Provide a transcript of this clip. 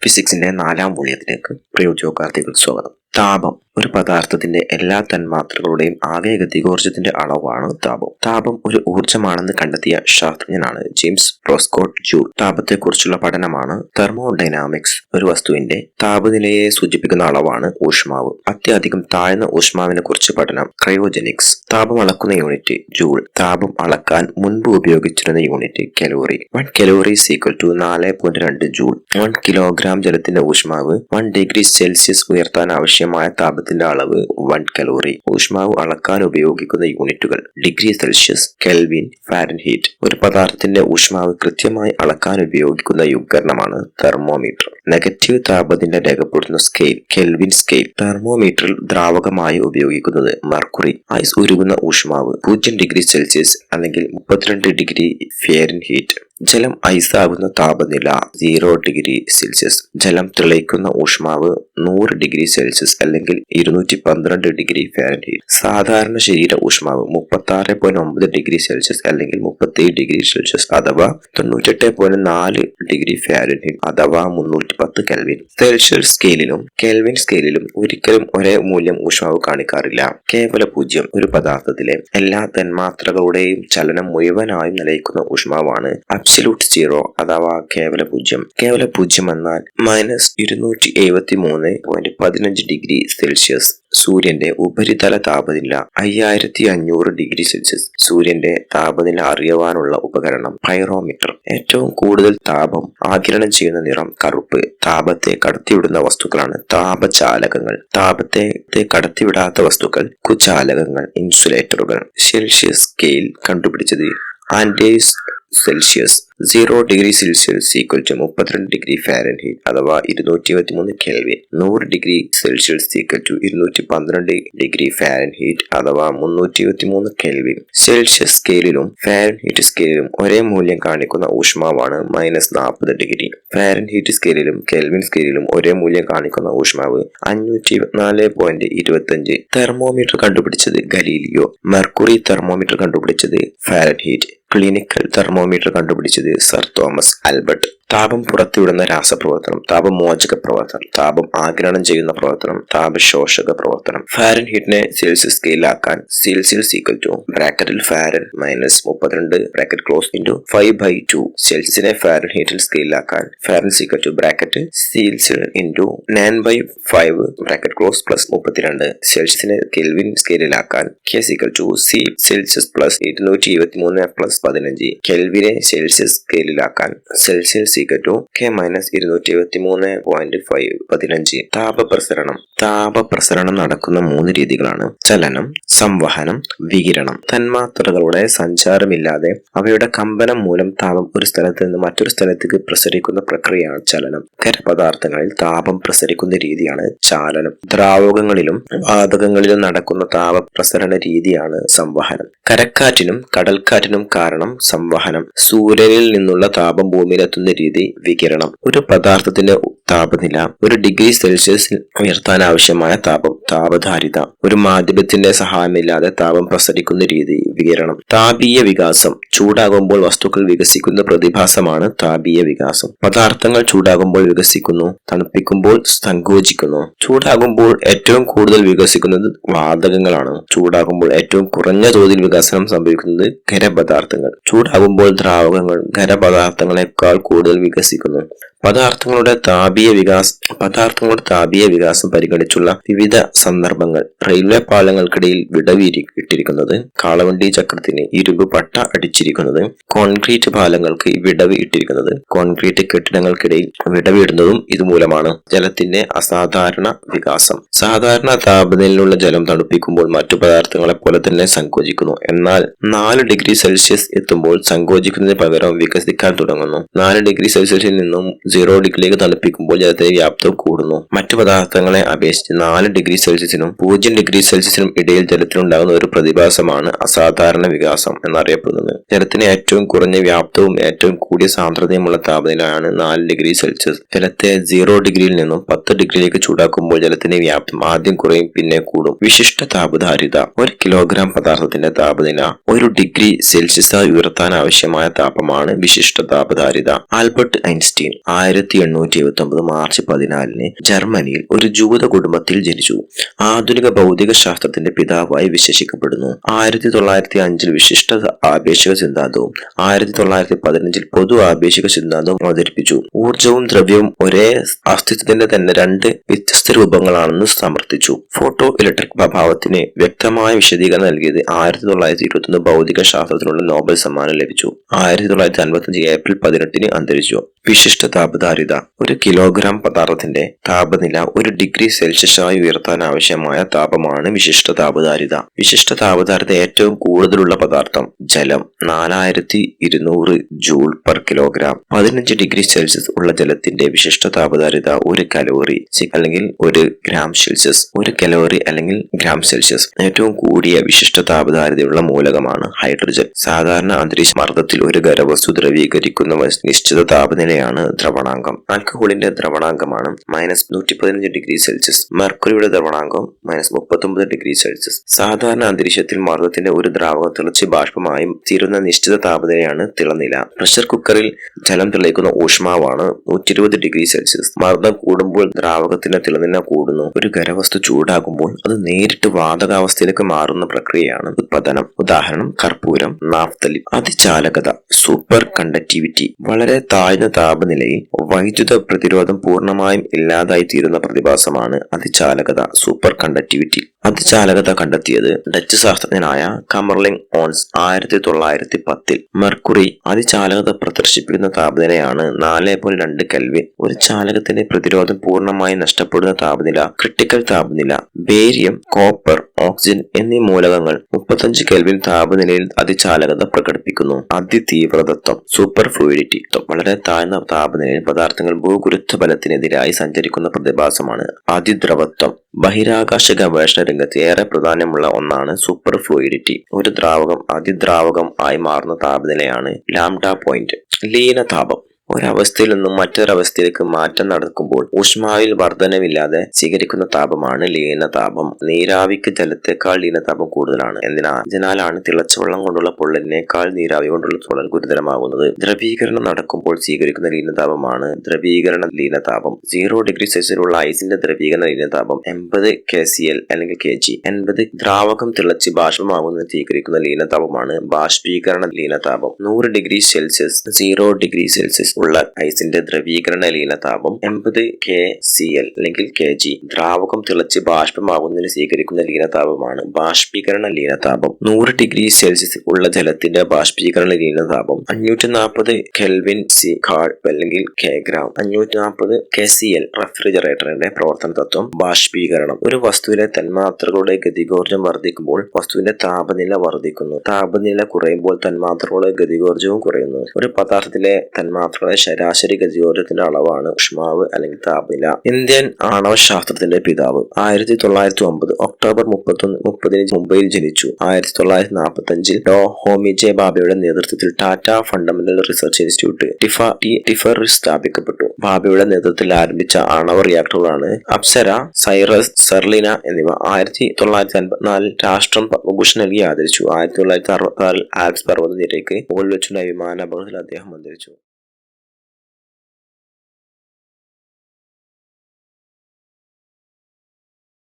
ഫിസിക്സിന്റെ 4ാം വോള്യത്തിലേക്ക് പ്രിയ ഉദ്യോഗാർത്ഥികൾക്ക് സ്വാഗതം. താപം ഒരു പദാർത്ഥത്തിന്റെ എല്ലാ തന്മാത്രകളുടെയും ആവേഗതികോർജത്തിന്റെ അളവാണ് താപം. താപം ഒരു ഊർജ്ജമാണെന്ന് കണ്ടെത്തിയ ശാസ്ത്രജ്ഞനാണ് ജെയിംസ് പ്രോസ്കോട്ട് ജൂൾ. താപത്തെക്കുറിച്ചുള്ള പഠനമാണ് തെർമോഡൈനാമിക്സ്. ഒരു വസ്തുവിന്റെ താപനിലയെ സൂചിപ്പിക്കുന്ന അളവാണ് ഊഷ്മാവ്. അത്യധികം താഴ്ന്ന ഊഷ്മാവിനെ കുറിച്ച് പഠനം ക്രയോജനിക്സ്. താപം അളക്കുന്ന യൂണിറ്റ് ജൂൾ. താപം അളക്കാൻ മുൻപ് ഉപയോഗിച്ചിരുന്ന unit calorie. 1 calorie = 4.2 joule. 1 kilogram ജലത്തിന്റെ ഊഷ്മാവ് 1 ഡിഗ്രി സെൽഷ്യസ് ഉയർത്താൻ ആവശ്യമായ താപത്തിന്റെ അളവ് 1 കലോറി. ഊഷ്മാവ് അളക്കാൻ ഉപയോഗിക്കുന്ന യൂണിറ്റുകൾ ഡിഗ്രി സെൽഷ്യസ്, കെൽവിൻ, ഫാരൻഹീറ്റ്. ഒരു പദാർത്ഥത്തിന്റെ ഊഷ്മാവ് കൃത്യമായി അളക്കാൻ ഉപയോഗിക്കുന്ന ഉപകരണമാണ് തെർമോമീറ്റർ. നെഗറ്റീവ് താപനില രേഖപ്പെടുത്തുന്ന സ്കെയിൽ കെൽവിൻ സ്കെയിൽ. തെർമോമീറ്ററിൽ ദ്രാവകമായി ഉപയോഗിക്കുന്നത് മെർക്കുറി. ഐസ് ഉരുകുന്ന ഊഷ്മാവ് 0 ഡിഗ്രി സെൽഷ്യസ് അല്ലെങ്കിൽ 32 ഡിഗ്രി ഫാരൻഹീറ്റ്. ജലം ഐസാകുന്ന താപനില 0 ഡിഗ്രി സെൽഷ്യസ്. ജലം തിളയ്ക്കുന്ന ഊഷ്മാവ് 100 ഡിഗ്രി സെൽഷ്യസ് അല്ലെങ്കിൽ 212 ഡിഗ്രി ഫാരൻഹീറ്റ്. സാധാരണ ശരീര ഊഷ്മാവ് 36.9 ഡിഗ്രി സെൽഷ്യസ് അല്ലെങ്കിൽ 37 ഡിഗ്രി സെൽഷ്യസ് അഥവാ 98.4 ഡിഗ്രി ഫാരൻഹീറ്റ് അഥവാ 310 കെൽവിൻ. സെൽഷ്യസ് സ്കെയിലിലും കെൽവിൻ സ്കെയിലിലും ഒരിക്കലും ഒരേ മൂല്യം ഊഷ്മാവ് കാണിക്കാറില്ല. കേവല 0 ഒരു പദാർത്ഥത്തിലെ എല്ലാ തന്മാത്രകളുടെയും ചലനം മുഴുവനായും നിലയ്ക്കുന്ന ഊഷ്മാവാണ് അബ്സല്യൂട്ട് 0 അഥവാ കേവല 0. കേവല 0 എന്നാൽ -273.15 ഡിഗ്രി സെൽഷ്യസ്. സൂര്യന്റെ ഉപരിതല താപനില 5500 ഡിഗ്രി സെൽഷ്യസ്. സൂര്യന്റെ താപനില അറിയുവാനുള്ള ഉപകരണം പൈറോമീറ്റർ. ഏറ്റവും കൂടുതൽ താപം ആഗിരണം ചെയ്യുന്ന നിറം കറുപ്പ്. താപത്തെ കടത്തിവിടുന്ന വസ്തുക്കളാണ് താപചാലകങ്ങൾ. താപത്തെ കടത്തിവിടാത്ത വസ്തുക്കൾ കുചാലകങ്ങൾ, ഇൻസുലേറ്ററുകൾ. സെൽഷ്യസ് സ്കെയിൽ കണ്ടുപിടിച്ചത് Anders Celsius. 0 degree Celsius = 32 degree Fahrenheit അഥവാ 223 kelvin. 100 degree Celsius = 212 degree Fahrenheit അഥവാ 323 കെൽവിൻ. സെൽഷ്യസ് സ്കെയിലിലും ഫാരൻഹീറ്റ് സ്കെയിലിലും ഒരേ മൂല്യം കാണിക്കുന്ന ഊഷ്മാവാണ് -40 ഡിഗ്രി. ഫാരൻഹീറ്റ് സ്കെയിലിലും കെൽവിൻ സ്കെയിലിലും ഒരേ മൂല്യം കാണിക്കുന്ന ഊഷ്മാവ് 504.25. തെർമോമീറ്റർ കണ്ടുപിടിച്ചത് ഗലീലിയോ. മെർക്കുറി തെർമോമീറ്റർ കണ്ടുപിടിച്ചത് ഫാരൻഹീറ്റ്. ക്ലിനിക്കൽ തെർമോമീറ്റർ കണ്ടുപിടിച്ചത് സർ തോമസ് ആൽബർട്ട്. താപം പുറത്തുവിടുന്ന രാസപ്രവർത്തനം താപമോചക പ്രവർത്തനം, താപം ആഗിരണം ചെയ്യുന്ന പ്രവർത്തനം താപശോഷക പ്രവർത്തനം. ഫാരൻഹീറ്റിനെ സെൽഷ്യസ് സ്കെയിലാക്കാൻ സെൽഷ്യസ് ബ്രാക്കറ്റിൽ ഫാരൻ -32 ബ്രാക്കറ്റ് ക്ലോസ് × 5/2. സെൽഷ്യസിനെ ഫാരൻഹീറ്റിൽ സ്കെയിലാക്കാൻ Fahrenheit bracket Celsius × 9/5 bracket close +32. സെൽഷ്യസിനെ കെൽവിൻ സ്കെയിലാക്കാൻ K = C സെൽഷ്യസ് +223 +15. കെൽവിനെ സെൽഷ്യസ് സ്കെയിലാക്കാൻ സെൽഷ്യസ് K - 273.5 താപപ്രസരണം. താപപ്രസരണം നടക്കുന്ന 3 രീതികളാണ്: ചലനം, സംവഹനം, വികിരണം. തന്മാത്രകളുടെ സഞ്ചാരമില്ലാതെ അവയുടെ കമ്പനം മൂലം താപം ഒരു സ്ഥലത്ത് നിന്ന് മറ്റൊരു സ്ഥലത്തേക്ക് പ്രസരിക്കുന്ന പ്രക്രിയയാണ് ചലനം. ഖരപദാർത്ഥങ്ങളിൽ താപം പ്രസരിക്കുന്ന രീതിയാണ് ചാലനം. ദ്രാവകങ്ങളിലും വാതകങ്ങളിലും നടക്കുന്ന താപപ്രസരണ രീതിയാണ് സംവഹനം. കരക്കാറ്റിനും കടൽക്കാറ്റിനും കാരണം സംവഹനം. സൂര്യനിൽ നിന്നുള്ള താപം ഭൂമിയിലെത്തുന്ന രീതി വികിരണം. ഒരു പദാർത്ഥത്തിന്റെ താപനില 1 ഡിഗ്രി സെൽഷ്യസ് ഉയർത്താൻ ആവശ്യമായ താപം താപധാരിത. ഒരു മാധ്യമത്തിന്റെ സഹായമില്ലാതെ താപം പ്രസരിക്കുന്ന രീതി വികിരണം. താപീയ വികാസം. ചൂടാകുമ്പോൾ വസ്തുക്കൾ വികസിക്കുന്ന പ്രതിഭാസമാണ് താപീയ വികാസം. പദാർത്ഥങ്ങൾ ചൂടാകുമ്പോൾ വികസിക്കുന്നു, തണുപ്പിക്കുമ്പോൾ സങ്കോചിക്കുന്നു. ചൂടാകുമ്പോൾ ഏറ്റവും കൂടുതൽ വികസിക്കുന്നത് വാതകങ്ങളാണ്. ചൂടാകുമ്പോൾ ഏറ്റവും കുറഞ്ഞ തോതിൽ വികസനം സംഭവിക്കുന്നത് ഖരപദാർത്ഥങ്ങൾ. ചൂടാകുമ്പോൾ ദ്രാവകങ്ങൾ ഖരപദാർത്ഥങ്ങളെക്കാൾ കൂടുതൽ വികസിക്കുന്നു. പദാർത്ഥങ്ങളുടെ താപീയ വികാസം പരിഗണിച്ചുള്ള വിവിധ സന്ദർഭങ്ങൾ. റെയിൽവേ പാളങ്ങൾക്കിടയിൽ വിടവ് ഇട്ടിരിക്കുന്നത്, കാളവണ്ടി ചക്രത്തിന് ഇരുമ്പ് പട്ട അടിച്ചിരിക്കുന്നത്, കോൺക്രീറ്റ് പാലങ്ങൾക്ക് വിടവ് ഇട്ടിരിക്കുന്നത്, കോൺക്രീറ്റ് കെട്ടിടങ്ങൾക്കിടയിൽ വിടവിടുന്നതും ഇതുമൂലമാണ്. ജലത്തിന്റെ അസാധാരണ വികാസം. സാധാരണ താപനിലയിലുള്ള ജലം തണുപ്പിക്കുമ്പോൾ മറ്റു പദാർത്ഥങ്ങളെ പോലെ തന്നെ സങ്കോചിക്കുന്നു. എന്നാൽ 4 ഡിഗ്രി സെൽഷ്യസ് എത്തുമ്പോൾ സങ്കോചിക്കുന്നതിന് പകരം വികസിക്കാൻ തുടങ്ങുന്നു. 4 ഡിഗ്രി സെൽഷ്യസിൽ നിന്നും 0 ഡിഗ്രിയിലേക്ക് തണുപ്പിക്കുമ്പോൾ ജലത്തിന്റെ വ്യാപ്തം കൂടുന്നു. മറ്റു പദാർത്ഥങ്ങളെ അപേക്ഷിച്ച് 4 ഡിഗ്രി സെൽഷ്യസിനും 0 ഡിഗ്രി സെൽഷ്യസിനും ഇടയിൽ ജലത്തിലുണ്ടാകുന്ന ഒരു പ്രതിഭാസമാണ് അസാധാരണ വികാസം എന്നറിയപ്പെടുന്നത്. ജലത്തിന് ഏറ്റവും കുറഞ്ഞ വ്യാപ്തവും ഏറ്റവും കൂടിയ സാന്ദ്രതയുമുള്ള താപനിലയാണ് 4 ഡിഗ്രി സെൽഷ്യസ്. ജലത്തെ 0 ഡിഗ്രിയിൽ നിന്നും 10 ഡിഗ്രിയിലേക്ക് ചൂടാക്കുമ്പോൾ ജലത്തിന്റെ വ്യാപ്തം ആദ്യം കുറയും പിന്നെ കൂടും. വിശിഷ്ട താപധാരിത. 1 കിലോഗ്രാം പദാർത്ഥത്തിന്റെ താപനില 1 ഡിഗ്രി സെൽഷ്യസ് ഉയർത്താൻ ആവശ്യമായ താപമാണ് വിശിഷ്ട താപധാരിത. ആൽബർട്ട് ഐൻസ്റ്റീൻ 1879 മാർച്ച് 14 ജർമ്മനിയിൽ ഒരു ജൂത കുടുംബത്തിൽ ജനിച്ചു. ആധുനിക ഭൗതിക ശാസ്ത്രത്തിന്റെ പിതാവായി വിശേഷിക്കപ്പെടുന്നു. 1905 വിശിഷ്ട ആപേക്ഷിക സിദ്ധാന്തവും 1915 പൊതു ആപേക്ഷിക സിദ്ധാന്തവും അവതരിപ്പിച്ചു. ഊർജവും ദ്രവ്യവും ഒരേ അസ്തിത്വത്തിന്റെ തന്നെ രണ്ട് വ്യത്യസ്ത രൂപങ്ങളാണെന്ന് സമർത്ഥിച്ചു. ഫോട്ടോ ഇലക്ട്രിക് പ്രഭാവത്തിന് വ്യക്തമായ വിശദീകരണം നൽകിയത് 1921 ഭൗതിക ശാസ്ത്രത്തിനുള്ള നോബൽ സമ്മാനം ലഭിച്ചു. 1955 ഏപ്രിൽ 18 അന്തരിച്ചു. വിശിഷ്ട താപധാരിത: ഒരു കിലോഗ്രാം പദാർത്ഥത്തിന്റെ താപനില 1 ഡിഗ്രി സെൽഷ്യസായി ഉയർത്താൻ ആവശ്യമായ താപമാണ് വിശിഷ്ട താപധാരിത. വിശിഷ്ട താപധാരിത ഏറ്റവും കൂടുതലുള്ള പദാർത്ഥം ജലം, 4200 joule per kilogram. 15 degree Celsius ഉള്ള ജലത്തിന്റെ വിശിഷ്ട താപധാരിത 1 കലോറി അല്ലെങ്കിൽ 1 ഗ്രാം സെൽഷ്യസ്. 1 കലോറി അല്ലെങ്കിൽ ഗ്രാം സെൽഷ്യസ്. ഏറ്റവും കൂടിയ വിശിഷ്ട താപധാരിതയുള്ള മൂലകമാണ് ഹൈഡ്രജൻ. സാധാരണ അന്തരീക്ഷ മർദ്ദത്തിൽ ഒരു ഖരവസ്തു ദ്രവീകരിക്കുന്ന നിശ്ചിത താപനിലയാണ് ദ്രവണാങ്കം. ആൽക്കഹോളിന്റെ ദ്രവണാങ്കമാണ് -115 ഡിഗ്രി സെൽഷ്യസ്. മെർക്കുറിയുടെ ദ്രവണാങ്കം -39 degree Celsius. സാധാരണ അന്തരീക്ഷത്തിൽ മർദ്ദത്തിന്റെ ഒരു ദ്രാവകം തിളച്ച് ബാഷ്പമായും തീരുന്ന നിശ്ചിത താപനിലയാണ് തിളനില. പ്രഷർ കുക്കറിൽ ജലം തിളയ്ക്കുന്ന ഊഷ്മാവാണ് 120 ഡിഗ്രി സെൽഷ്യസ്. മർദ്ദം കൂടുമ്പോൾ ദ്രാവകത്തിന്റെ തിളനില കൂടുന്നു. ഒരു ഖരവസ്തു ചൂടാകുമ്പോൾ അത് നേരിട്ട് വാതകാവസ്ഥയിലേക്ക് മാറുന്ന പ്രക്രിയയാണ് ഉത്പാദനം. ഉദാഹരണം കർപ്പൂരം, നാഫ്തലിൻ. അതിചാലകത സൂപ്പർ കണ്ടക്ടിവിറ്റി: വളരെ താഴ്ന്ന താപനിലയിൽ വൈദ്യുത പ്രതിരോധം പൂർണ്ണമായും ഇല്ലാതായി തീരുന്ന പ്രതിഭാസമാണ് അതിചാലകത സൂപ്പർ കണ്ടക്ടിവിറ്റി. അതിചാലകത കണ്ടെത്തിയത് ഡച്ച് ശാസ്ത്രജ്ഞനായ കമർലിംഗ് ഓൺസ് 1910. മെർക്കുറി അതിചാലകത പ്രദർശിപ്പിക്കുന്ന താപനിലയാണ് 4.2 കെൽവിൻ. ഒരു ചാലകത്തിന്റെ പ്രതിരോധം പൂർണ്ണമായി നഷ്ടപ്പെടുന്ന താപനില ക്രിട്ടിക്കൽ താപനില. ബേരിയം, കോപ്പർ, ഓക്സിജൻ എന്നീ മൂലകങ്ങൾ 35 കെൽവിൻ താപനിലയിൽ അതിചാലകത പ്രകടിപ്പിക്കുന്നു. അതിതീവ്രതത്വം സൂപ്പർ ഫ്ലൂയിഡിറ്റി: വളരെ താഴ്ന്ന താപനിലയിൽ പദാർത്ഥങ്ങൾ ഭൂഗുരുത്വ ബലത്തിനെതിരായി സഞ്ചരിക്കുന്ന പ്രതിഭാസമാണ് അതിദ്രവത്വം. ബഹിരാകാശ ഗവേഷണ രംഗത്ത് ഏറെ പ്രാധാന്യമുള്ള ഒന്നാണ് സൂപ്പർ ഫ്ലൂയിഡിറ്റി. ഒരു ദ്രാവകം അതിദ്രാവകം ആയി മാറുന്ന താപനിലയാണ് ലാംഡ പോയിന്റ്. ലീനതാപം: ഒരവസ്ഥയിൽ നിന്നും മറ്റൊരവസ്ഥയിലേക്ക് മാറ്റം നടക്കുമ്പോൾ ഊഷ്മാവിൽ വർധനവില്ലാതെ സ്വീകരിക്കുന്ന താപമാണ് ലീനതാപം. നീരാവിക്ക് ജലത്തെക്കാൾ ലീനതാപം കൂടുതലാണ്. ഇതിനാലാണ് തിളച്ച വെള്ളം കൊണ്ടുള്ള പൊള്ളലിനേക്കാൾ നീരാവി കൊണ്ടുള്ള പൊള്ളൽ ഗുരുതരമാകുന്നത്. ദ്രവീകരണം നടക്കുമ്പോൾ സ്വീകരിക്കുന്ന ലീനതാപമാണ് ദ്രവീകരണ ലീനതാപം. 0 ഡിഗ്രി സെൽഷ്യസിലുള്ള ഐസിന്റെ ദ്രവീകരണ ലീനതാപം 80 kCl അല്ലെങ്കിൽ kg. 80 ദ്രാവകം തിളച്ച് ബാഷ്പമാകുന്നതിന് സ്വീകരിക്കുന്ന ലീനതാപമാണ് ബാഷ്പീകരണ ലീനതാപം. 100 ഡിഗ്രി സെൽഷ്യസ് 0 ഡിഗ്രി സെൽഷ്യസ് ഉള്ള ഐസിന്റെ ദ്രവീകരണ ലീനതാപം 80 kCl അല്ലെങ്കിൽ kg. ദ്രാവകം തിളച്ച് ബാഷ്പമാകുന്നതിന് സ്വീകരിക്കുന്ന ലീനതാപമാണ് ബാഷ്പീകരണ ലീനതാപം. 100 ഡിഗ്രി സെൽഷ്യസ് ഉള്ള ജലത്തിന്റെ ബാഷ്പീകരണ ലീനതാപം 540 കെൽവിൻ സി കാൾ അല്ലെങ്കിൽ കിഗ്രാം. 540 kCl. റെഫ്രിജറേറ്ററിന്റെ പ്രവർത്തന തത്വം ബാഷ്പീകരണം. ഒരു വസ്തുവിലെ തന്മാത്രകളുടെ ഗതികോർജ്ജം വർദ്ധിക്കുമ്പോൾ വസ്തുവിന്റെ താപനില വർദ്ധിക്കുന്നു. താപനില കുറയുമ്പോൾ തന്മാത്രകളുടെ ഗതികോർജ്ജവും കുറയുന്നു. ഒരു പദാർത്ഥത്തിലെ തന്മാത്രകളുടെ ശരാശരി ഗതികോർജ്ജത്തിന്റെ അളവാണ് ഊഷ്മാവ് അല്ലെങ്കിൽ താപനില. ഇന്ത്യൻ ആണവശാസ്ത്രത്തിന്റെ പിതാവ്. 1909 ഒക്ടോബർ 30 മുംബൈയിൽ ജനിച്ചു. 1945 ഡോ ഹോമി ജെ ഭാഭയുടെ നേതൃത്വത്തിൽ ടാറ്റ ഫണ്ടമെന്റൽ റിസർച്ച് ഇൻസ്റ്റിറ്റ്യൂട്ട് ടിഫർ സ്ഥാപിക്കപ്പെട്ടു. ഭാഭയുടെ നേതൃത്വത്തിൽ ആരംഭിച്ച ആണവ റിയാക്ടറുകളാണ് അപ്സര, സൈറസ്, സെർലിന എന്നിവ. 1954 രാഷ്ട്രം പത്മഭൂഷൺ നൽകി ആദരിച്ചു. 1966 ആൽപ്സ് പർവ്വതനിരയ്ക്ക് മുകളിൽ വെച്ചുണ്ടായ വിമാനാപകടത്തിൽ അദ്ദേഹം അന്തരിച്ചു.